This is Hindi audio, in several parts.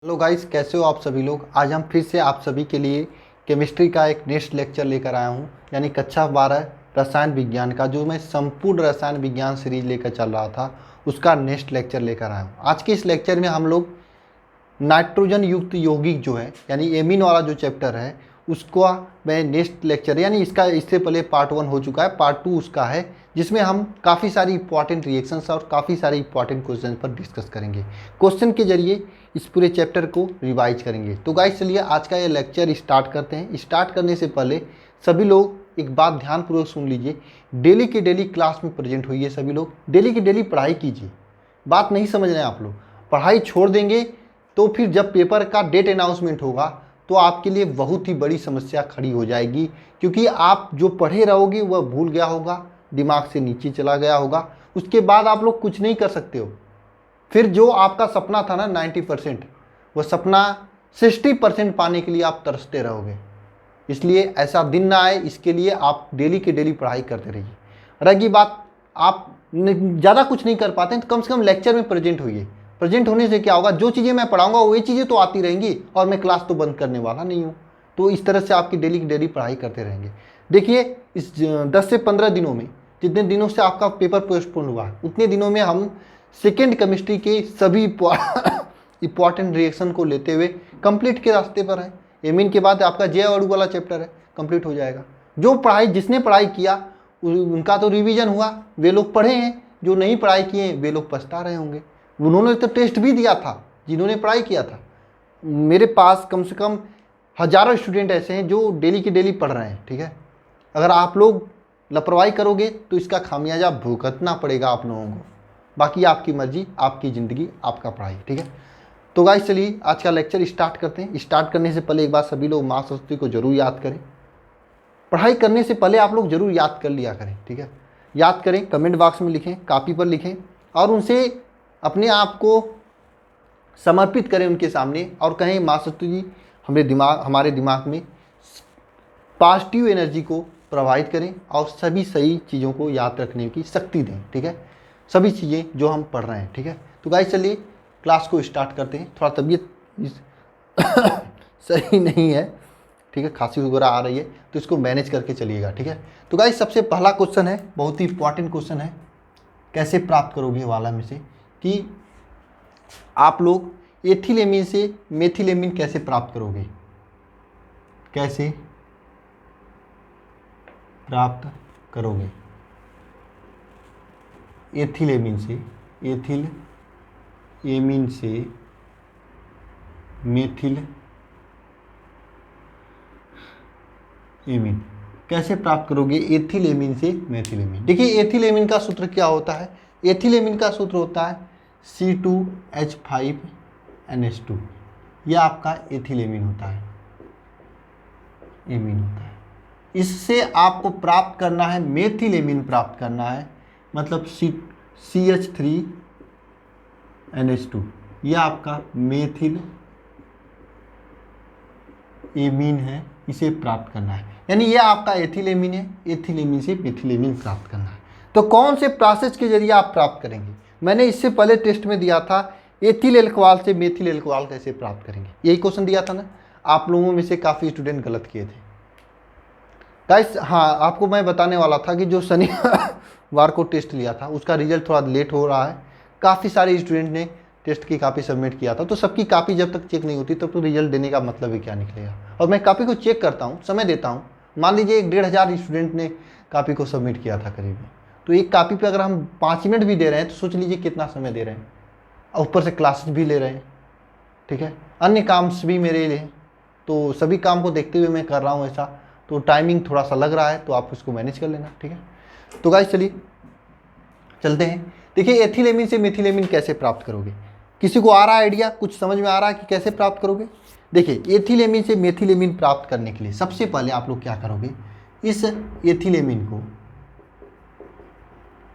हेलो गाइस, कैसे हो आप सभी लोग। आज हम फिर से आप सभी के लिए केमिस्ट्री का एक नेक्स्ट लेक्चर लेकर आया हूं, यानी कक्षा 12 रसायन विज्ञान का, जो मैं संपूर्ण रसायन विज्ञान सीरीज लेकर चल रहा था, उसका नेक्स्ट लेक्चर लेकर आया हूं। आज के इस लेक्चर में हम लोग नाइट्रोजन युक्त यौगिक जो है, यानी एमीन वाला जो चैप्टर है, उसको मैं नेक्स्ट लेक्चर, यानी इसका इससे पहले पार्ट 1 हो चुका है, पार्ट 2 उसका है, जिसमें हम काफ़ी सारी इंपॉर्टेंट रिएक्शंस और काफ़ी सारे इंपॉर्टेंट क्वेश्चन पर डिस्कस करेंगे। क्वेश्चन के जरिए इस पूरे चैप्टर को रिवाइज करेंगे। तो गाइस, चलिए आज का ये लेक्चर स्टार्ट करते हैं। स्टार्ट करने से पहले सभी लोग एक बात ध्यानपूर्वक सुन लीजिए। डेली के डेली क्लास में प्रेजेंट होइए। सभी लोग डेली की डेली पढ़ाई कीजिए। बात नहीं समझ रहे हैं आप लोग, पढ़ाई छोड़ देंगे तो फिर जब पेपर का डेट अनाउंसमेंट होगा तो आपके लिए बहुत ही बड़ी समस्या खड़ी हो जाएगी, क्योंकि आप जो पढ़े रहोगे वह भूल गया होगा, दिमाग से नीचे चला गया होगा। उसके बाद आप लोग कुछ नहीं कर सकते हो। फिर जो आपका सपना था ना 90%, वह सपना 60% पाने के लिए आप तरसते रहोगे। इसलिए ऐसा दिन ना आए, इसके लिए आप डेली के डेली पढ़ाई करते रहिए। रही बात आप ज़्यादा कुछ नहीं कर पाते हैं तो कम से कम लेक्चर में प्रेजेंट होइए। प्रेजेंट होने से क्या होगा, जो चीज़ें मैं पढ़ाऊंगा वही चीज़ें तो आती रहेंगी और मैं क्लास तो बंद करने वाला नहीं हूँ। तो इस तरह से आपकी डेली की डेली पढ़ाई करते रहेंगे। देखिए, इस 10 से 15 दिनों में, जितने दिनों से आपका पेपर पोस्टपोन हुआ है, उतने दिनों में हम सेकेंड केमिस्ट्री के सभी इंपॉर्टेंट रिएक्शन को लेते हुए कंप्लीट के रास्ते पर है। एमीन के बाद आपका जैव अणु वाला चैप्टर है, कंप्लीट हो जाएगा। जो पढ़ाई जिसने पढ़ाई किया उनका तो रिवीजन हुआ, वे लोग पढ़े हैं। जो नहीं पढ़ाई किए वे लोग पछता रहे होंगे। उन्होंने तो टेस्ट भी दिया था जिन्होंने पढ़ाई किया था। मेरे पास कम से कम हज़ारों स्टूडेंट ऐसे हैं जो डेली की डेली पढ़ रहे हैं। ठीक है, अगर आप लोग लापरवाही करोगे तो इसका खामियाजा भुगतना पड़ेगा आप लोगों को। बाकी आपकी मर्जी, आपकी ज़िंदगी, आपका पढ़ाई। ठीक है, तो गाइस चलिए आज का लेक्चर स्टार्ट करते हैं। स्टार्ट करने से पहले एक बार सभी लोग माँ सरस्वती को जरूर याद करें। पढ़ाई करने से पहले आप लोग जरूर याद कर लिया करें। ठीक है, याद करें, कमेंट बॉक्स में लिखें, कॉपी पर लिखें और उनसे अपने आप को समर्पित करें उनके सामने और कहें, माँ सरस्वती जी हमारे दिमाग में पॉजिटिव एनर्जी को प्रोवाइड करें और सभी सही चीज़ों को याद रखने की शक्ति दें। ठीक है, सभी चीज़ें जो हम पढ़ रहे हैं। ठीक है, तो गाइस चलिए क्लास को स्टार्ट करते हैं। थोड़ा तबीयत सही नहीं है, ठीक है, खांसी वगैरह आ रही है, तो इसको मैनेज करके चलिएगा। ठीक है, तो गाइस सबसे पहला क्वेश्चन है, बहुत ही इंपॉर्टेंट क्वेश्चन है, कैसे प्राप्त करोगे वाला में से, कि आप लोग एथिलेमीन से मेथिलेमीन कैसे प्राप्त करोगे। कैसे प्राप्त करोगे एथिलेमीन से मेथिल एमीन कैसे प्राप्त करोगे एथिलेमीन से मेथिलेमीन। देखिए, एथिलेमीन का सूत्र क्या होता है। एथिलेमीन का सूत्र होता है C2H5NH2। यह आपका एथिलेमीन होता है, एमीन होता है। इससे आपको प्राप्त करना है मेथिलेमीन, प्राप्त करना है, मतलब CH3NH2। यह आपका मेथिल एमीन है, इसे प्राप्त करना है। यानी यह आपका एथिलेमीन है, एथिलेमीन से मेथिलेमीन प्राप्त करना है। तो कौन से प्रोसेस के जरिए आप प्राप्त करेंगे। मैंने इससे पहले टेस्ट में दिया था एथिल एल्कोहल से मेथिल एल्कोहल कैसे प्राप्त करेंगे, यही क्वेश्चन दिया था ना। आप लोगों में से काफ़ी स्टूडेंट गलत किए थे गाइस। हाँ, आपको मैं बताने वाला था कि जो शनिवार को टेस्ट लिया था उसका रिजल्ट थोड़ा लेट हो रहा है। काफ़ी सारे स्टूडेंट ने टेस्ट की कापी सबमिट किया था, तो सबकी कापी जब तक चेक नहीं होती तब तो रिजल्ट देने का मतलब ही क्या निकलेगा। और मैं कापी को चेक करता हूँ, समय देता हूँ। मान लीजिए 1,500 स्टूडेंट ने कापी को सबमिट किया था करीब, तो एक कापी पे अगर हम 5 मिनट भी दे रहे हैं तो सोच लीजिए कितना समय दे रहे हैं, और ऊपर से क्लासेस भी ले रहे हैं। ठीक है, अन्य काम भी मेरे लिए, तो सभी काम को देखते हुए मैं कर रहा हूँ ऐसा, तो टाइमिंग थोड़ा सा लग रहा है, तो आप उसको मैनेज कर लेना। ठीक है, तो गाइस चलिए चलते हैं। देखिए, एथिलेमीन से मेथिलेमीन कैसे प्राप्त करोगे। किसी को आ रहा है आइडिया, कुछ समझ में आ रहा है कि कैसे प्राप्त करोगे। देखिए, एथिलेमीन से मेथिलेमीन प्राप्त करने के लिए सबसे पहले आप लोग क्या करोगे, इस एथिलेमीन को,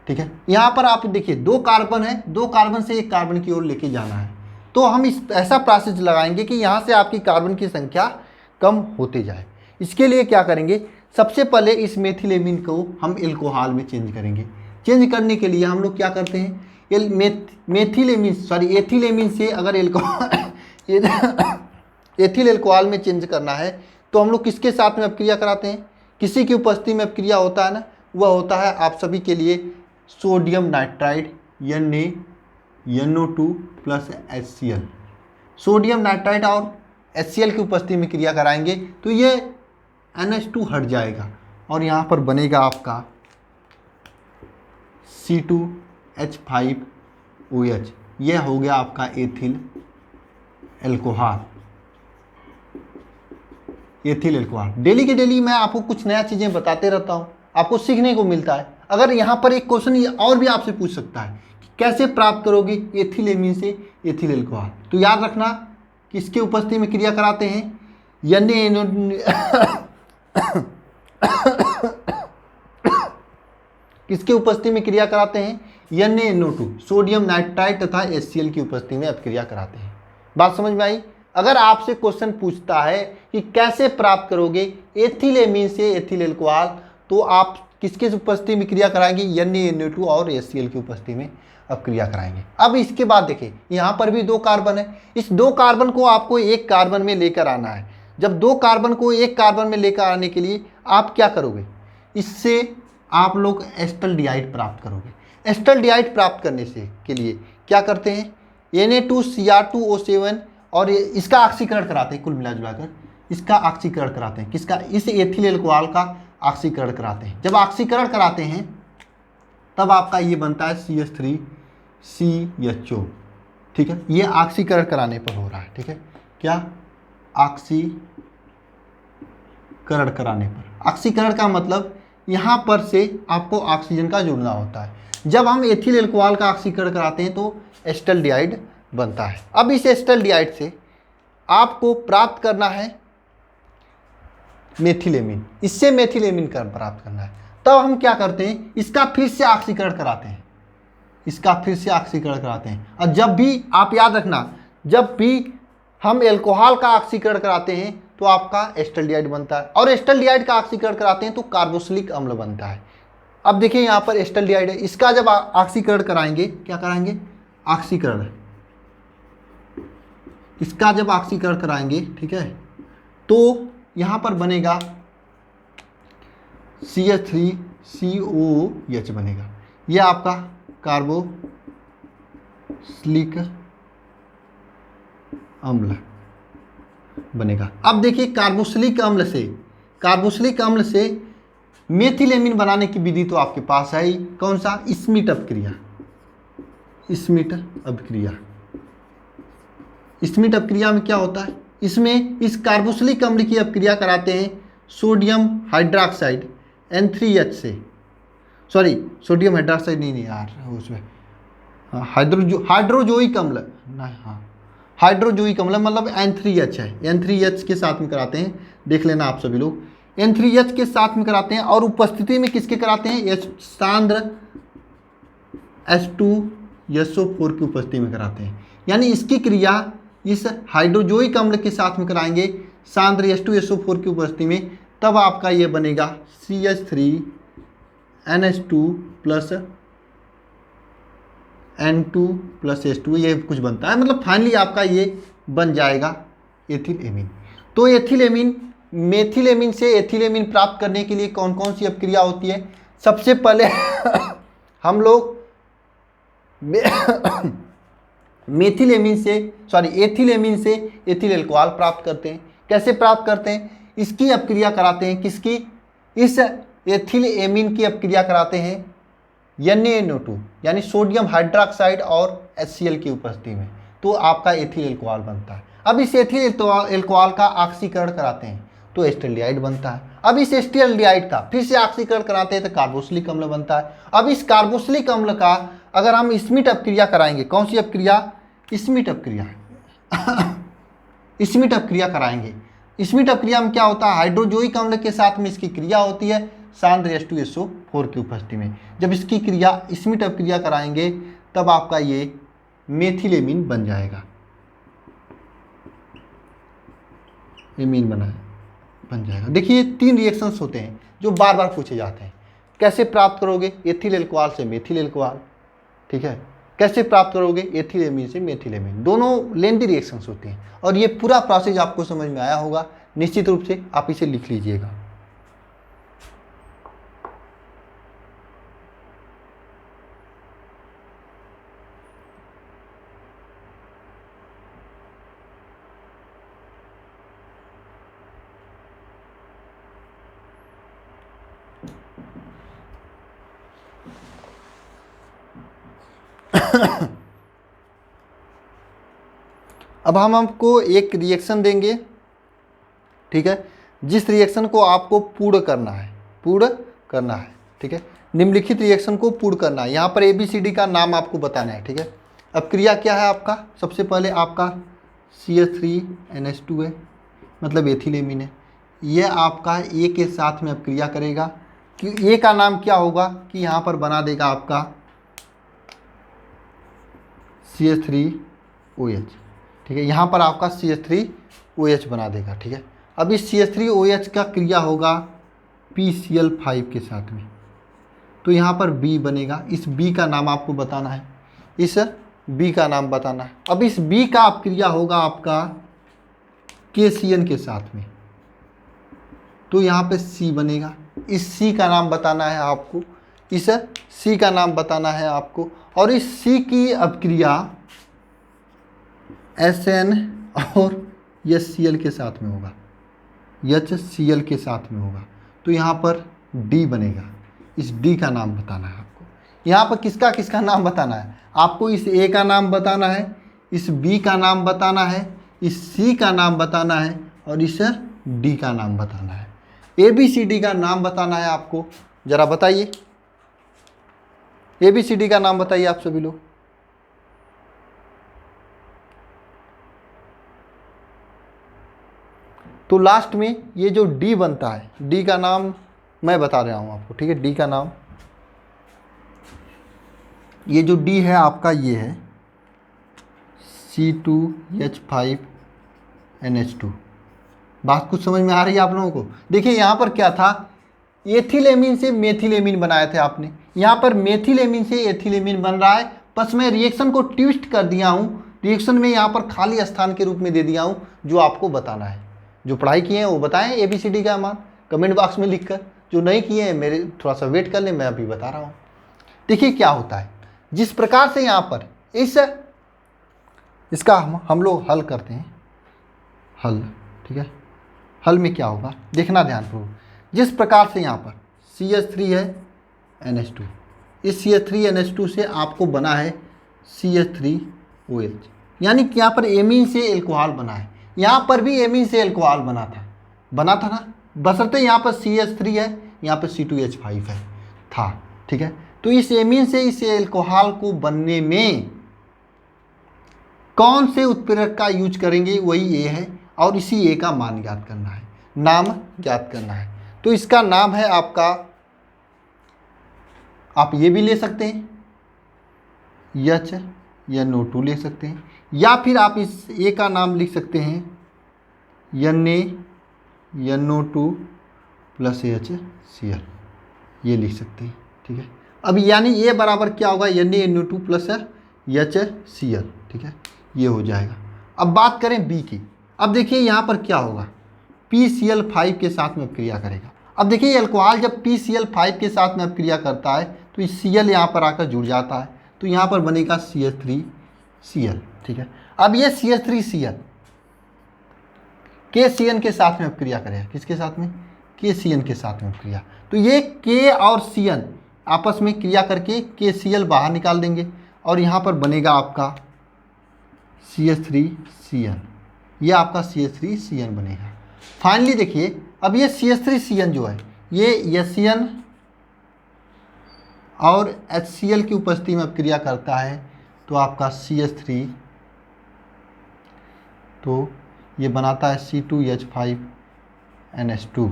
ठीक है, यहाँ पर आप देखिए 2 कार्बन है, 2 कार्बन से 1 कार्बन की ओर लेके जाना है। तो हम इस ऐसा प्रोसेस लगाएंगे कि यहाँ से आपकी कार्बन की संख्या कम होते जाए। इसके लिए क्या करेंगे, सबसे पहले इस मेथिलेमीन को हम एल्कोहल में चेंज करेंगे। चेंज करने के लिए हम लोग क्या करते हैं, एथिलेमीन से अगर एथिल एल्कोहल में चेंज करना है तो हम लोग किसके साथ में अपक्रिया कराते हैं, किसी की उपस्थिति में अपक्रिया होता है ना, वह होता है आप सभी के लिए sodium nitride NaNO2 plus HCl। Sodium nitride और HCl की उपस्थिति में क्रिया कराएंगे तो ये NH2 हट जाएगा और यहाँ पर बनेगा आपका C2H5OH। यह हो गया आपका ethyl alcohol. Ethyl alcohol daily के डेली मैं आपको कुछ नया चीज़ें बताते रहता हूँ, आपको सीखने को मिलता है। अगर यहाँ पर एक क्वेश्चन और भी आपसे पूछ सकता है कि कैसे प्राप्त करोगे एथिल एमीन से एथिल एल्कोहल, तो याद रखना किसके उपस्थिति में क्रिया कराते हैं, किसके उपस्थिति में क्रिया कराते हैं, NaNO2 सोडियम नाइट्राइड तथा HCl की उपस्थिति में अपक्रिया कराते हैं। बात समझ में आई। अगर आपसे क्वेश्चन पूछता है कि कैसे प्राप्त करोगे एथिल एमीन से एथिल एल्कोहल, तो आप किसके उपस्थिति में क्रिया कराएंगे, NaNO2 और HCl की उपस्थिति में अपक्रिया कराएंगे। अब इसके बाद देखिए यहाँ पर भी 2 कार्बन है, इस 2 कार्बन को आपको एक कार्बन में लेकर आना है। जब 2 कार्बन को एक कार्बन में लेकर आने के लिए आप क्या करोगे, इससे आप लोग एस्टल्डिहाइड प्राप्त करोगे। एस्टल्डिहाइड प्राप्त करने से के लिए क्या करते हैं, Na2Cr2O7 और इसका ऑक्सीकरण कराते हैं, कुल मिला जुलाकर इसका ऑक्सीकरण कराते हैं, किसका, इस एथिल एल्कोहल का ऑक्सीकरण कराते हैं। जब ऑक्सीकरण कराते हैं तब आपका ये बनता है CH3CHO। ठीक है, ये ऑक्सीकरण कराने पर हो रहा है। ठीक है, क्या, ऑक्सीकरण कराने पर। ऑक्सीकरण का मतलब यहाँ पर से आपको ऑक्सीजन का जुड़ना होता है। जब हम एथिल एल्कोहल का ऑक्सीकरण कराते हैं तो एस्टल्डिहाइड बनता है। अब इस एस्टल्डिहाइड से आपको प्राप्त करना है मेथिलेमिन, इससे मेथिलेमिन का प्राप्त करना है। तब हम क्या करते हैं, इसका फिर से ऑक्सीकरण कराते हैं, इसका फिर से ऑक्सीकरण कराते हैं। और जब भी आप याद रखना, जब भी हम एल्कोहल का ऑक्सीकरण कराते हैं तो आपका एस्टल्डिहाइड बनता है, और एस्टल्डिहाइड का ऑक्सीकरण कराते हैं तो कार्बोक्सिलिक अम्ल बनता है। अब देखिए यहाँ पर एस्टल्डिहाइड है, इसका जब ऑक्सीकरण कराएंगे, क्या कराएंगे, ऑक्सीकरण, इसका जब ऑक्सीकरण कराएंगे, ठीक है, तो यहाँ पर बनेगा CH3COOH बनेगा। यह आपका कार्बोक्सिलिक अम्ल बनेगा। अब देखिए कार्बोक्सिलिक अम्ल से मेथिलेमिन बनाने की विधि तो आपके पास है ही, कौन सा, स्मिट अपक्रिया। स्मिट अपक्रिया में क्या होता है, इसमें इस कार्बोक्सिलिक अम्ल की अपक्रिया कराते हैं सोडियम हाइड्रोक्साइड N3H से, सॉरी सोडियम हाइड्रोक्साइड नहीं यार, उसमें हाइड्रोजोइक अम्ल नहीं, हाँ हाइड्रोजोइक अम्ल मतलब N3H है, N3H के साथ में कराते हैं, देख लेना आप सभी लोग, N3H के साथ में कराते हैं। और उपस्थिति में किसके कराते हैं, सांद्र H2SO4 की उपस्थिति में कराते हैं। यानी इसकी क्रिया इस हाइड्रोजोइक अम्ल के साथ में कराएंगे सांद्र H2SO4 की उपस्थिति में, तब आपका ये बनेगा CH3NH2 plus N2 plus H2, ये कुछ बनता है, मतलब फाइनली आपका ये बन जाएगा एथिल एमीन। तो एथिल एमीन, मेथिलेमिन से एथिलेमिन प्राप्त करने के लिए कौन कौन सी अपक्रिया होती है, सबसे पहले हम लोग एथिलेमिन से एथिल एल्कोहल प्राप्त करते हैं। कैसे प्राप्त करते हैं, इसकी अपक्रिया कराते हैं, किसकी, इस एथिल एमीन की अपक्रिया कराते हैं NaNO2 यानी सोडियम हाइड्रोक्साइड और HCl की उपस्थिति में, तो आपका एथिल एल्कोहल बनता है। अब इस एथिल एल्कोहल का ऑक्सीकरण कराते हैं तो एस्टल्डिहाइड बनता है। अब इस एस्टल्डिहाइड का फिर से ऑक्सीकरण कराते हैं तो कार्बोक्सिलिक अम्ल बनता है। अब इस कार्बोक्सिलिक अम्ल का अगर हम स्मिट अपक्रिया कराएंगे, कौन सी अपक्रिया, स्मिट अपक्रिया स्मिट अपक्रिया कराएंगे। स्मिट अपक्रिया में क्या होता है, हाइड्रोजोइक अम्ल के साथ में इसकी क्रिया होती है सांद्र H2SO4 की उपस्थिति में। जब इसकी क्रिया स्मिट अपक्रिया कराएंगे तब आपका ये मेथिलेमिन बन जाएगा, एमीन बन जाएगा। देखिए 3 रिएक्शंस होते हैं जो बार बार पूछे जाते हैं। कैसे प्राप्त करोगे, एथिल एल्कोहल से मेथिल एल्कोहल, ठीक है, कैसे प्राप्त करोगे? एथिलेमीन से मेथिलेमीन, दोनों लेंदी रिएक्शंस होती हैं। और ये पूरा प्रोसेस आपको समझ में आया होगा, निश्चित रूप से आप इसे लिख लीजिएगा। अब हम आपको एक रिएक्शन देंगे, ठीक है, जिस रिएक्शन को आपको पूर्ण करना है, पूर्ण करना है, ठीक है, निम्नलिखित रिएक्शन को पूर्ण करना है। यहाँ पर ABCD का नाम आपको बताना है, ठीक है। अब क्रिया क्या है आपका? सबसे पहले आपका CH3NH2 है, मतलब एथिलेमीन है। यह आपका A के साथ में अब क्रिया करेगा कि A का नाम क्या होगा कि यहाँ पर बना देगा आपका CH3OH, ठीक है। यहाँ पर आपका CH3OH बना देगा, ठीक है। अब इस CH3OH का क्रिया होगा PCl5 के साथ में, तो यहाँ पर B बनेगा। इस B का नाम आपको बताना है, इस B का नाम बताना है। अब इस B का आप क्रिया होगा आपका KCN के साथ में, तो यहाँ पे C बनेगा। इस C का नाम बताना है आपको, इस C का नाम बताना है आपको। और इस C की अपक्रिया SN और HCl के साथ में होगा, HCl के साथ में होगा, तो यहाँ पर D बनेगा। इस D का नाम बताना है आपको। यहाँ पर किसका किसका नाम बताना है आपको? इस A का नाम बताना है, इस B का नाम बताना है, इस C का नाम बताना है और इस D का नाम बताना है। ABCD का नाम बताना है आपको। जरा बताइए, ABCD का नाम बताइए आप सभी लोग। तो लास्ट में ये जो D बनता है, D का नाम मैं बता रहा हूँ आपको, ठीक है। D का नाम, ये जो D है आपका, ये है C2H5NH2। बात कुछ समझ में आ रही है आप लोगों को? देखिए यहाँ पर क्या था, एथिलेमीन से मेथिलेमीन बनाए थे आपने, यहाँ पर मेथिलेमीन से एथिलेमीन बन रहा है। बस मैं रिएक्शन को ट्विस्ट कर दिया हूँ, रिएक्शन में यहाँ पर खाली स्थान के रूप में दे दिया हूँ, जो आपको बताना है। जो पढ़ाई किए हैं वो बताएं ABCD का मान कमेंट बॉक्स में लिखकर, जो नहीं किए हैं मेरे थोड़ा सा वेट कर लें, मैं अभी बता रहा हूँ। देखिए क्या होता है, जिस प्रकार से यहाँ पर इसका हम लोग हल करते हैं, हल, ठीक है। हल में क्या होगा देखना ध्यानपूर्वक। जिस प्रकार से यहाँ पर CH3 है NH2, इस CH3NH2 से आपको बना है CH3OH, यानी कि यहाँ पर एमीन से एल्कोहल बना है। यहाँ पर भी एमीन से एल्कोहल बना था ना, बशर्ते यहाँ पर CH3 है, यहाँ पर C2H5 है था, ठीक है। तो इस एमीन से इस एल्कोहल को बनने में कौन से उत्प्रेरक का यूज करेंगे, वही A है, और इसी A का मान ज्ञात करना है, नाम ज्ञात करना है। तो इसका नाम है आपका, आप ये भी ले सकते हैं HNO2 ले सकते हैं, या फिर आप इस A का नाम लिख सकते हैं NaNO2 प्लस HCl, ये लिख सकते हैं, ठीक है। अब यानी ये बराबर क्या होगा, NaNO2 प्लस HCl, ठीक है, ये हो जाएगा। अब बात करें B की। अब देखिए यहाँ पर क्या होगा, PCl5 के साथ में क्रिया करेगा। अब देखिए अल्कोहल जब PCl5 के साथ में क्रिया करता है तो इस Cl यहाँ पर आकर जुड़ जाता है, तो यहाँ पर बनेगा CH3Cl, ठीक है। अब ये CH3Cl KCN के साथ में क्रिया करेगा, किसके साथ में? KCN के साथ में क्रिया। तो ये K और CN आपस में क्रिया करके KCl बाहर निकाल देंगे और यहाँ पर बनेगा आपका CH3CN, ये आपका CH3CN बनेगा। फाइनली देखिए, अब ये CH3CN जो है ये HCN और HCl की उपस्थिति में क्रिया करता है, तो आपका CH3, तो ये बनाता है C2H5NH2,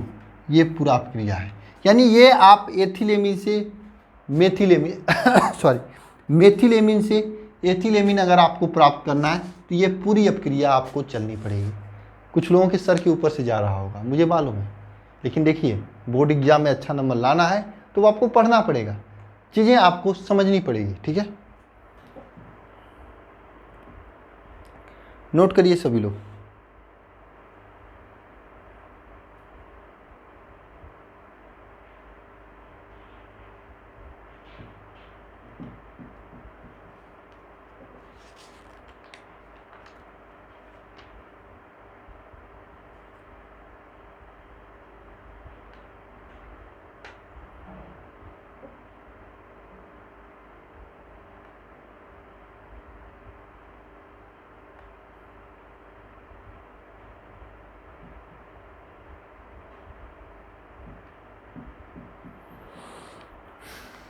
ये पूरा क्रिया है। यानी ये आप एथिलेमीन से मेथिलेमीन मेथिलेमीन से एथिलेमीन अगर आपको प्राप्त करना है तो ये पूरी अपक्रिया आपको चलनी पड़ेगी। कुछ लोगों के सर के ऊपर से जा रहा होगा, मुझे मालूम है, लेकिन देखिए बोर्ड एग्जाम में अच्छा नंबर लाना है तो आपको पढ़ना पड़ेगा, चीज़ें आपको समझनी पड़ेगी, ठीक है। नोट करिए सभी लोग।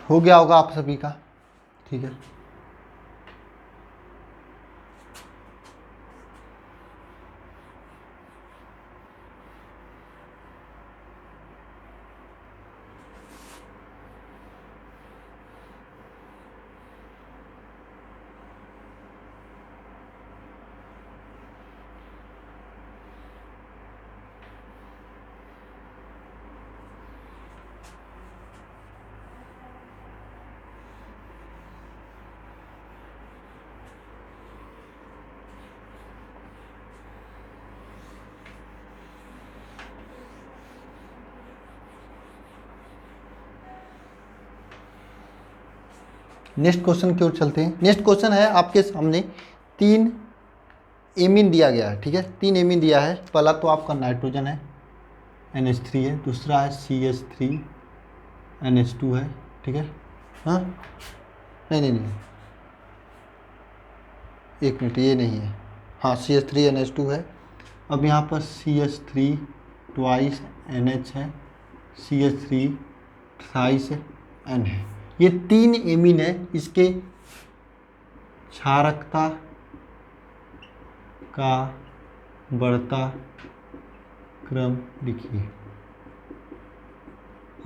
हो गया होगा आप सभी का, ठीक है। नेक्स्ट क्वेश्चन की ओर चलते हैं। नेक्स्ट क्वेश्चन है आपके सामने, 3 एमीन दिया गया है, ठीक है। 3 एमीन दिया है। पहला तो आपका नाइट्रोजन है, NH3 है, दूसरा है CH3 NH2 है, ठीक है। हाँ नहीं, एक मिनट, ये नहीं है, हाँ CH3 NH2 है। अब यहाँ पर CH3 ट्वाइस NH है, CH3 थ्राइस N है। ये 3 एमीन है, इसके क्षारकता का बढ़ता क्रम लिखिए।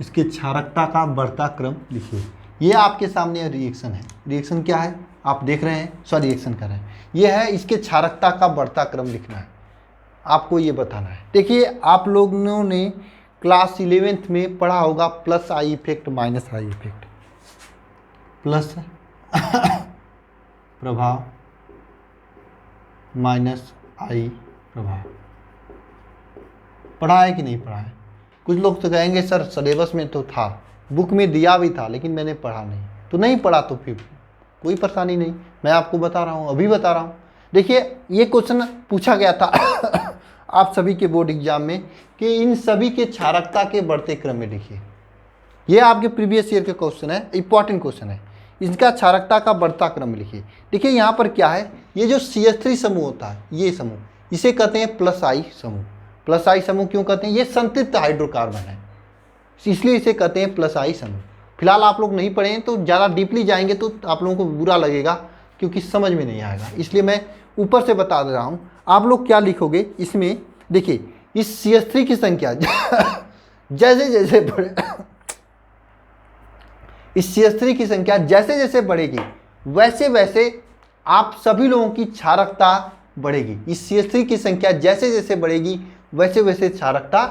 इसके क्षारकता का बढ़ता क्रम लिखिए। ये आपके सामने रिएक्शन है। रिएक्शन क्या है आप देख रहे हैं, सॉरी रिएक्शन कर रहे हैं। ये है, इसके क्षारकता का बढ़ता क्रम लिखना है, आपको ये बताना है। देखिए आप लोगों ने क्लास 11th में पढ़ा होगा plus I effect minus I effect, plus प्रभाव माइनस आई प्रभाव, पढ़ा है कि नहीं पढ़ा है? कुछ लोग तो कहेंगे सर सिलेबस में तो था, बुक में दिया भी था, लेकिन मैंने पढ़ा नहीं। तो नहीं पढ़ा तो फिर कोई परेशानी नहीं, मैं आपको बता रहा हूँ, अभी बता रहा हूँ। देखिए ये क्वेश्चन पूछा गया था आप सभी के बोर्ड एग्जाम में कि इन सभी के क्षारकता के बढ़ते क्रम में लिखिए। ये आपके प्रीवियस ईयर के क्वेश्चन है, इंपॉर्टेंट क्वेश्चन है। इसका क्षारकता का बढ़ता क्रम लिखिए। देखिए यहाँ पर क्या है, ये जो CH3 समूह होता है, ये समूह, इसे कहते हैं प्लस आई समूह। प्लस आई समूह क्यों कहते हैं? ये संतृप्त हाइड्रोकार्बन है, इसलिए इसे कहते हैं प्लस आई समूह। फिलहाल आप लोग नहीं पढ़े हैं तो ज़्यादा डीपली जाएंगे तो आप लोगों को बुरा लगेगा, क्योंकि समझ में नहीं आएगा, इसलिए मैं ऊपर से बता दे रहा हूँ। आप लोग क्या लिखोगे इसमें, देखिए इस CH3 की संख्या जैसे जैसे बढ़े इस CH3 की संख्या जैसे जैसे बढ़ेगी वैसे वैसे आप सभी लोगों की क्षारकता बढ़ेगी। इस CH3 की संख्या जैसे जैसे बढ़ेगी वैसे वैसे क्षारकता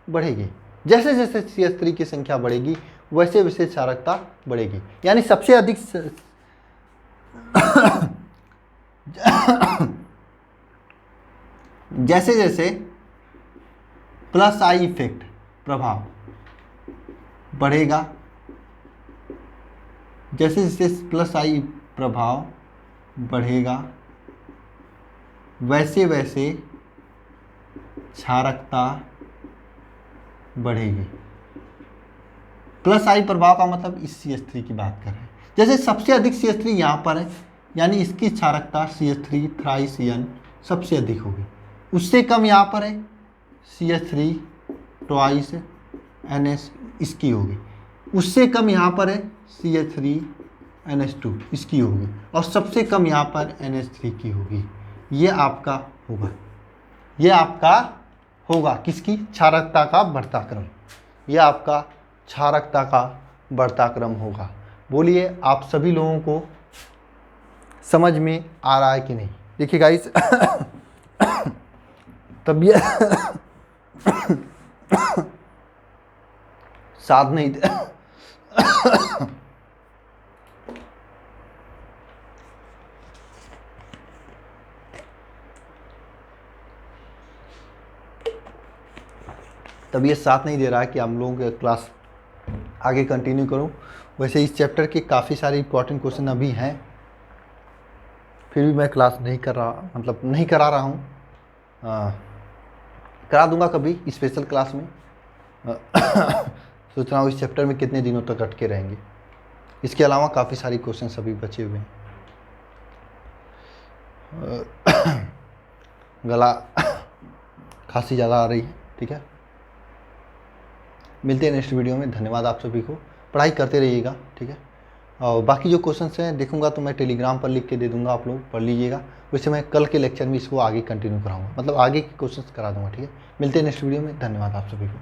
बढ़ेगी। जैसे जैसे CH3 की संख्या बढ़ेगी वैसे वैसे क्षारकता बढ़ेगी। यानी सबसे अधिक जैसे जैसे प्लस आई इफेक्ट प्रभाव बढ़ेगा, जैसे जैसे प्लस आई प्रभाव बढ़ेगा वैसे वैसे क्षारकता बढ़ेगी। प्लस आई प्रभाव का मतलब इस CH3 की बात कर रहे हैं। जैसे सबसे अधिक CH3 यहाँ पर है, यानी इसकी क्षारकता CH3 थ्राइस N सबसे अधिक होगी। उससे कम यहाँ पर है CH3 ट्वाइस NH इसकी होगी। उससे कम यहाँ पर है CH3 NH2 इसकी होगी, और सबसे कम यहाँ पर NH3 की होगी। ये आपका होगा, ये आपका होगा किसकी? क्षारकता का बढ़ता क्रम। ये आपका क्षारकता का बढ़ता क्रम होगा। बोलिए आप सभी लोगों को समझ में आ रहा है कि नहीं? देखिए गाइस तब ये साथ नहीं तब ये साथ नहीं दे रहा है कि हम लोगों के क्लास आगे कंटिन्यू करूं। वैसे इस चैप्टर के काफ़ी सारे इंपॉर्टेंट क्वेश्चन अभी हैं, फिर भी मैं क्लास नहीं कर रहा, मतलब नहीं करा रहा हूँ। करा दूंगा कभी स्पेशल क्लास में। सोच रहा हूँ इस चैप्टर में कितने दिनों तक अटके रहेंगे। इसके अलावा काफ़ी सारी क्वेश्चन अभी बचे हुए हैं। गला खांसी ज़्यादा आ रही है, ठीक है। मिलते हैं नेक्स्ट वीडियो में। धन्यवाद आप सभी को। पढ़ाई करते रहिएगा, ठीक है। और बाकी जो क्वेश्चंस हैं देखूंगा तो मैं टेलीग्राम पर लिख के दे दूंगा, आप लोग पढ़ लीजिएगा। वैसे मैं कल के लेक्चर में इसको आगे कंटिन्यू कराऊंगा, मतलब आगे के क्वेश्चंस करा दूंगा, ठीक है। मिलते हैं नेक्स्ट वीडियो में। धन्यवाद आप सभी को।